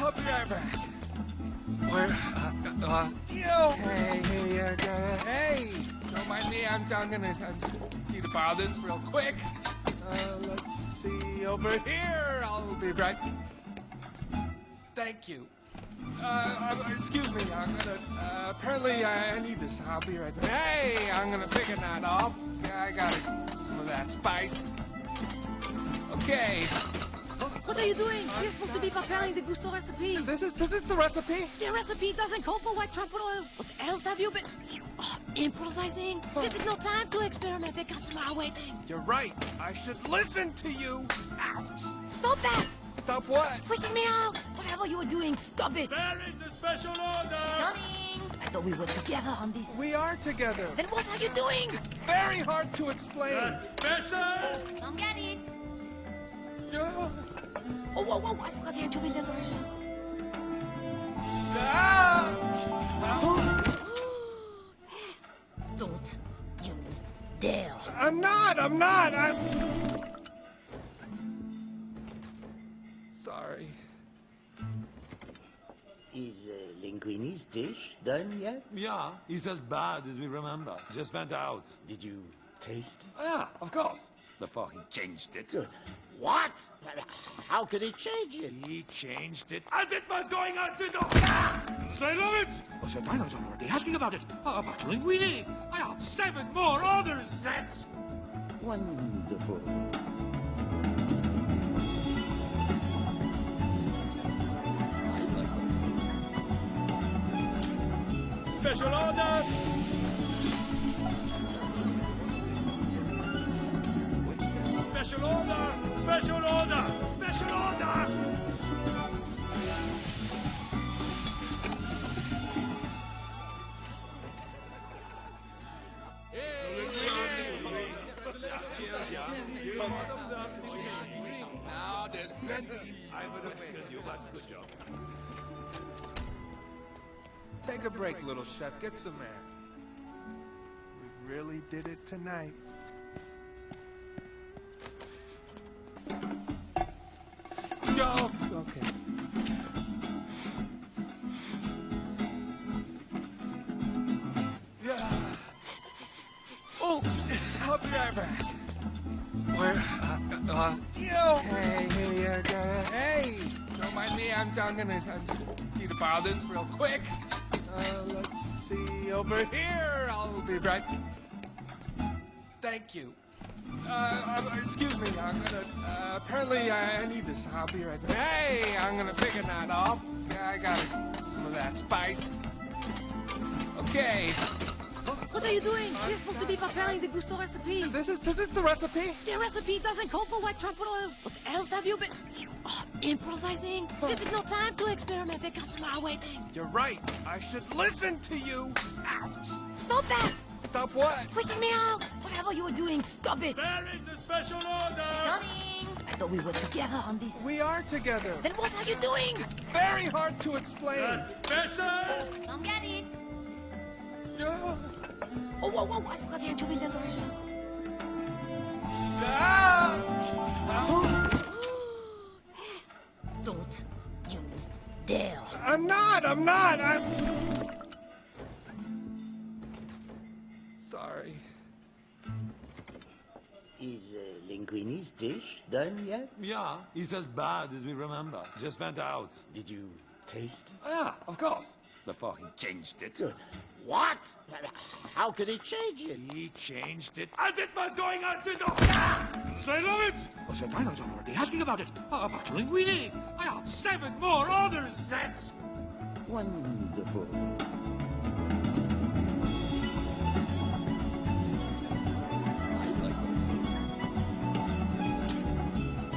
I'll be right back. Where? Hey! Don't mind me, I'm gonna need to borrow this real quick. Let's see, over here, I'll be right. Thank you. Excuse me, I'm gonna, apparently I need this. I'll be right back. Hey, I'm gonna pick a knot off. I got some of that spice. Okay. What are you doing? You're supposed to be preparing the gusto recipe. This is the recipe? The recipe doesn't call for white truffle oil. What else have you been? You are improvising. This is no time to experiment. The customer are waiting. You're right. I should listen to you. Ouch. Stop that! Stop what? Freaking me out! Whatever you were doing, stop it! There is a special order! Coming! I thought we were together on this. We are together. Then what are you doing? It's very hard to explain. Special! Come get it! Yeah. Oh, whoa, whoa, I forgot the anchovy decorations. Ah! Don't you dare. I'm not. Sorry. Is Linguini's dish done yet? Yeah, it's as bad as we remember. Just went out. Did you taste it? Oh, yeah, of course. Before he changed it. Good. What? How could he change it? He changed it as it was going out the door. Say it! Oh, Sir Dino's already asking about it. About Linguini. I have 7 more orders. That's Wonderful. special order. Special order! Special order! Special order! Now there's plenty. Good job. Take a break, little chef. Get some air. We really did it tonight. Go. Okay. Yeah. Oh, I'll be right back. Where? Hey! Don't mind me. I'm gonna need to borrow this real quick. Let's see. Over here, I'll be right. Thank you. Excuse me, I'm gonna, apparently I need this. I'll be right back. Hey, I'm gonna pick a knot off. I got some of that spice. Okay. What are you doing? You're supposed to be preparing the gusto recipe. This is the recipe? The recipe doesn't call for white truffle oil. What else have you been? You are improvising. This is no time to experiment. The customer are waiting. You're right. I should listen to you. Ouch. Stop that! Stop what? Freaking me out! Whatever you were doing, stop it! There is a special order! Coming! I thought we were together on this. We are together. Then what are you doing? It's very hard to explain. Special! Come get it! Yeah. Oh, whoa, whoa, I forgot the anchovy decorations. Ah! Don't you dare. I'm not. Sorry. Is Linguini's dish done yet? Yeah, it's as bad as we remember. Just went out. Did you taste it? Oh, yeah, of course. Before he changed it. Good. What? How could he change it? He changed it as it was going out the door. Say it! Oh, Sir Dino's already asking about it. About Linguini. I have 7 more orders. That's Wonderful.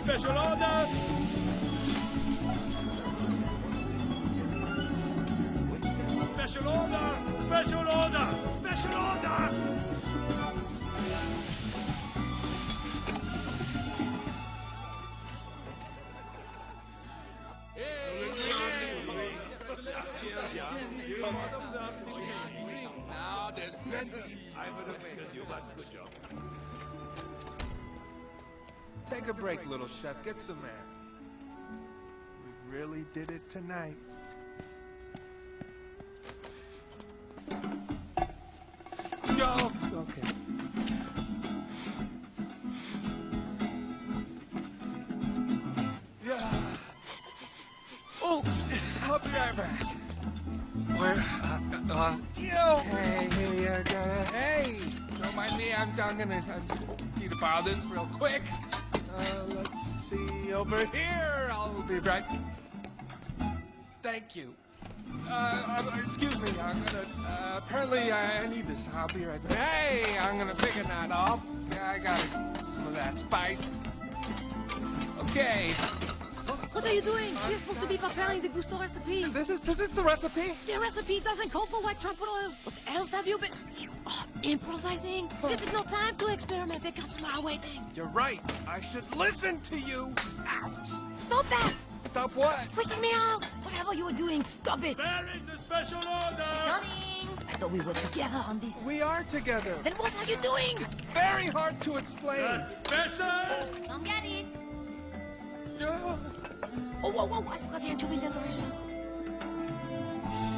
special order. Special order! Special order! Special order! Now there's plenty. Good job. Take a break, little chef. Get some air. We really did it tonight. Go! Okay. Yeah. Oh, I'll be right back. Where? Hey, don't mind me. I'm gonna need to borrow this real quick. Let's see over here. I'll be right. Thank you. Excuse me. I'm gonna. Apparently, I need this. I'll be right back. Hey, I'm gonna pick a knot off. I got some of that spice. Okay. What are you doing? You're supposed to be preparing the gusto recipe. This is the recipe? The recipe doesn't call for white truffle oil. What else have you been... You are improvising? This is no time to experiment. The customer are waiting. You're right. I should listen to you. Ow. Stop that! Stop what? Freaking me out! Whatever you were doing, stop it! There is a special order! Coming! I thought we were together on this. We are together. Then what are you doing? It's very hard to explain. Special! Come get it! Yeah. Oh, whoa, whoa, I forgot the anchovy decorations.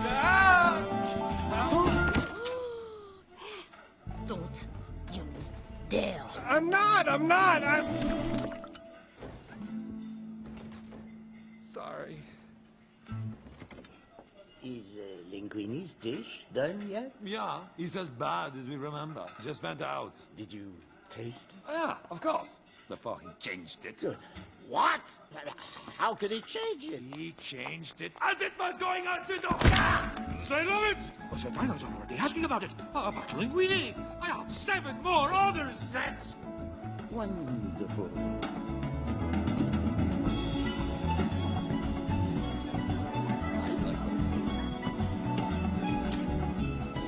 Ah! Don't you dare. I'm not. Sorry. Is Linguini's dish done yet? Yeah, he's as bad as we remember. Just went out. Did you taste it? Oh, yeah, of course. Before he changed it. Good. What? How could he change it? He changed it as it was going out the door. Say it! I was already asking about it. About linguini. I have 7 more orders. That's Wonderful.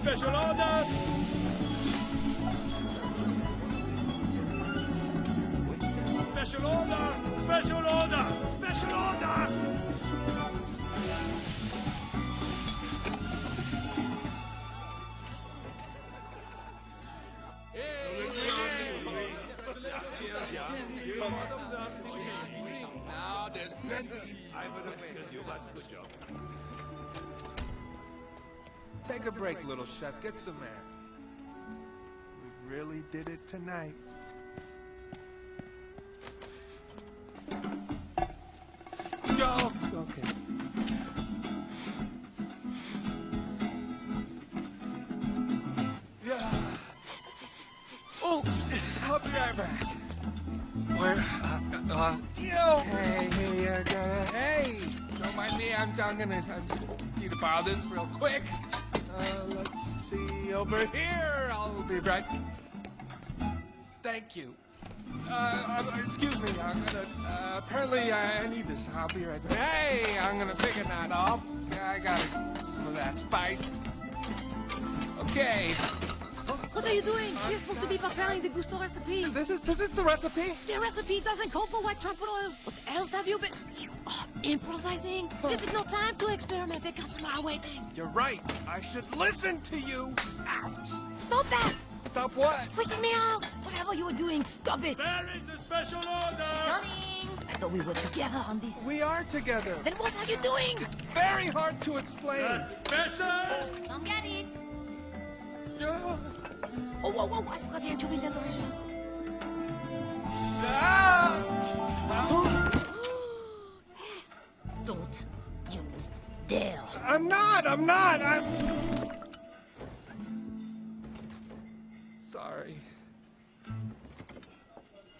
special order. Special order! Special order! Special order! Now there's plenty. Good job. Take a break, little chef. Get some air. We really did it tonight. Go! Okay. Yeah. Oh, I'll be right back. Where? Hey, don't mind me. I'm gonna need to borrow this real quick. Let's see over here. I'll be right. Thank you. Excuse me. I'm gonna. Apparently, I need this. I'll be right back. Hey, I'm gonna pick a knot off. I got some of that spice. Okay. What are you doing? You're supposed to be preparing the gusto recipe. This is the recipe? The recipe doesn't call for white truffle oil. What else have you been... You are improvising? This is no time to experiment. The customer are waiting. You're right. I should listen to you. Ow. Stop that! Stop what? Freaking me out! Whatever you were doing, stop it! There is a special order. Coming! I thought we were together on this. We are together. Then what are you doing? It's very hard to explain. Special! Come get it! Yeah. Oh, whoa, whoa, I forgot the anchovy decorations. Ah! Don't you dare. I'm not. Sorry.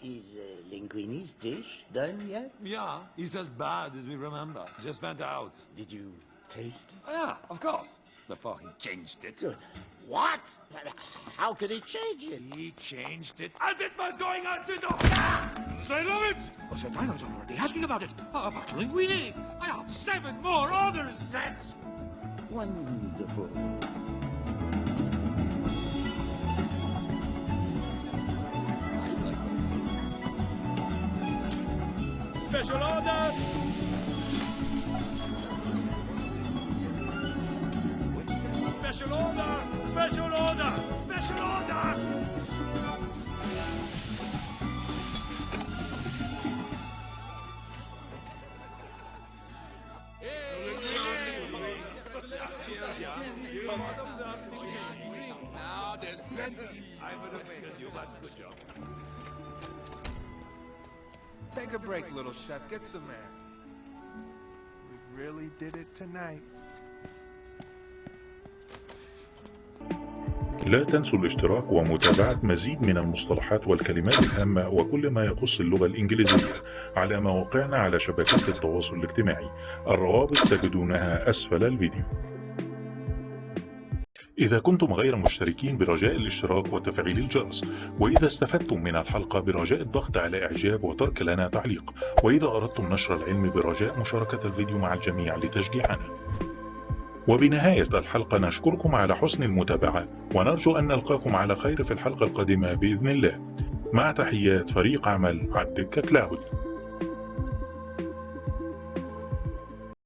Is Linguini's dish done yet? Yeah, he's as bad as we remember. Just went out. Did you taste it? Oh, yeah, of course. Before he changed it. Good. What? How could he change it? He changed it as it was going out the door. Say it! I was already asking about it. About linguini. I have 7 more orders. That's Wonderful. special order. Special order! Special order! Special order! Now there's plenty. Take a break, little chef. Get some air. We really did it tonight. لا تنسوا الاشتراك ومتابعة مزيد من المصطلحات والكلمات الهامة وكل ما يخص اللغة الإنجليزية على مواقعنا على شبكات التواصل الاجتماعي. الروابط تجدونها أسفل الفيديو. إذا كنتم غير مشتركين برجاء الاشتراك وتفعيل الجرس، وإذا استفدتم من الحلقة برجاء الضغط على إعجاب وترك لنا تعليق، وإذا أردتم نشر العلم برجاء مشاركة الفيديو مع الجميع لتشجيعنا. وبنهاية الحلقة نشكركم على حسن المتابعة ونرجو أن نلقاكم على خير في الحلقة القادمة بإذن الله. مع تحيات فريق عمل الدكة كلاود.